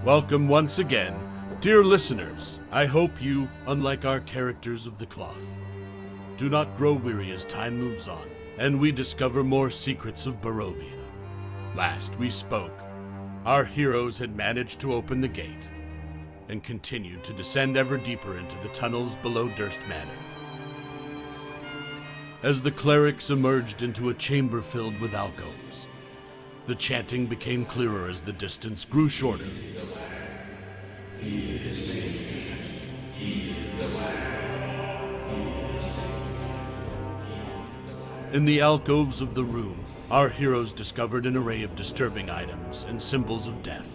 Welcome once again. Dear listeners, I hope you, unlike our characters of the cloth, do not grow weary as time moves on, and we discover more secrets of Barovia. Last we spoke, our heroes had managed to open the gate, and continued to descend ever deeper into the tunnels below Durst Manor. As the clerics emerged into a chamber filled with alcoves, the chanting became clearer as the distance grew shorter. He is the sage. He is the In the alcoves of the room, our heroes discovered an array of disturbing items and symbols of death.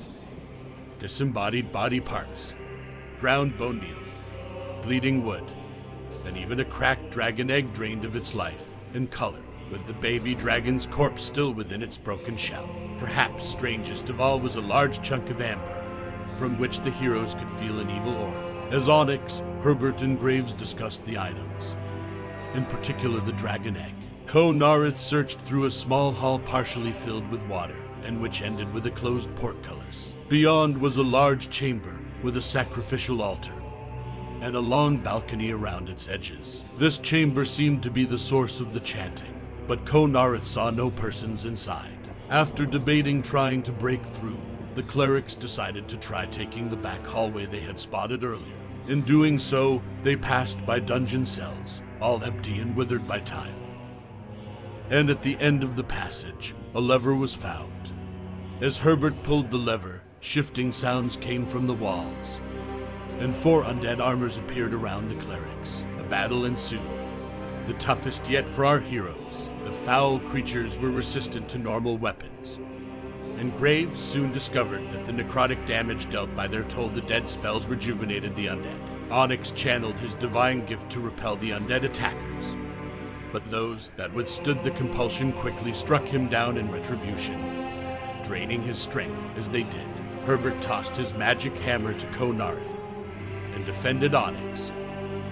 Disembodied body parts, ground bone meal, bleeding wood, and even a cracked dragon egg drained of its life and color, with the baby dragon's corpse still within its broken shell. Perhaps strangest of all was a large chunk of amber, from which the heroes could feel an evil aura. As Onyx, Herbert, and Graves discussed the items, in particular the dragon egg, Nareth searched through a small hall partially filled with water, and which ended with a closed portcullis. Beyond was a large chamber with a sacrificial altar, and a long balcony around its edges. This chamber seemed to be the source of the chanting, but Nareth saw no persons inside. After debating trying to break through, the clerics decided to try taking the back hallway they had spotted earlier. In doing so, they passed by dungeon cells, all empty and withered by time. And at the end of the passage, a lever was found. As Herbert pulled the lever, shifting sounds came from the walls, and 4 undead armors appeared around the clerics. A battle ensued, the toughest yet for our heroes. The foul creatures were resistant to normal weapons, and Graves soon discovered that the necrotic damage dealt by their Toll the Dead spells rejuvenated the undead. Onyx channeled his divine gift to repel the undead attackers, but those that withstood the compulsion quickly struck him down in retribution, draining his strength as they did. Herbert tossed his magic hammer to Nareth and defended Onyx,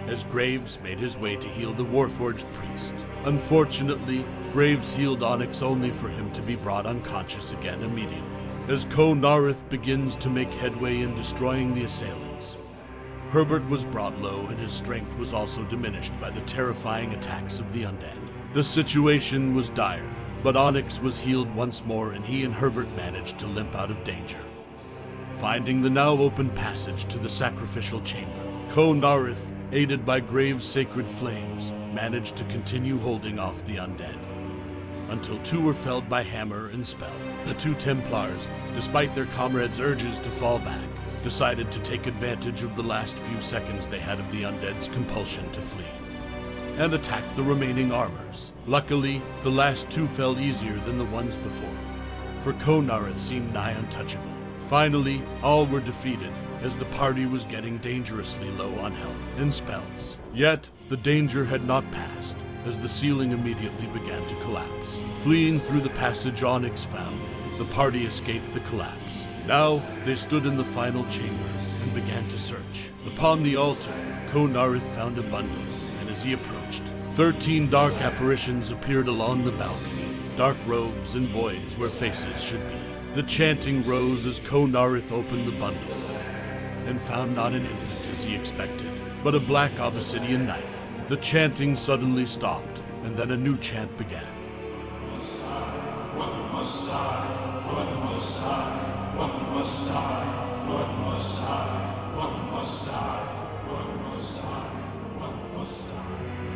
as Graves made his way to heal the Warforged priest. Unfortunately, Graves healed Onyx only for him to be brought unconscious again immediately. As Nareth begins to make headway in destroying the assailants, Herbert was brought low and his strength was also diminished by the terrifying attacks of the undead. The situation was dire, but Onyx was healed once more and he and Herbert managed to limp out of danger. Finding the now open passage to the sacrificial chamber, Nareth, aided by Graves' sacred flames, managed to continue holding off the undead, until 2 were felled by hammer and spell. The 2 Templars, despite their comrades' urges to fall back, decided to take advantage of the last few seconds they had of the undead's compulsion to flee, and attack the remaining armors. Luckily, the last 2 fell easier than the ones before, for Nareth seemed nigh untouchable. Finally, all were defeated, as the party was getting dangerously low on health and spells. Yet, the danger had not passed, as the ceiling immediately began to collapse. Fleeing through the passage Onyx found, the party escaped the collapse. Now, they stood in the final chamber and began to search. Upon the altar, Nareth found a bundle, and as he approached, 13 dark apparitions appeared along the balcony, dark robes and voids where faces should be. The chanting rose as Nareth opened the bundle, and found not an infant as he expected, but a black obsidian knife. The chanting suddenly stopped, and then a new chant began. One must die, one must die, one must die, one must die, one must die, one must die, one must die, one must die.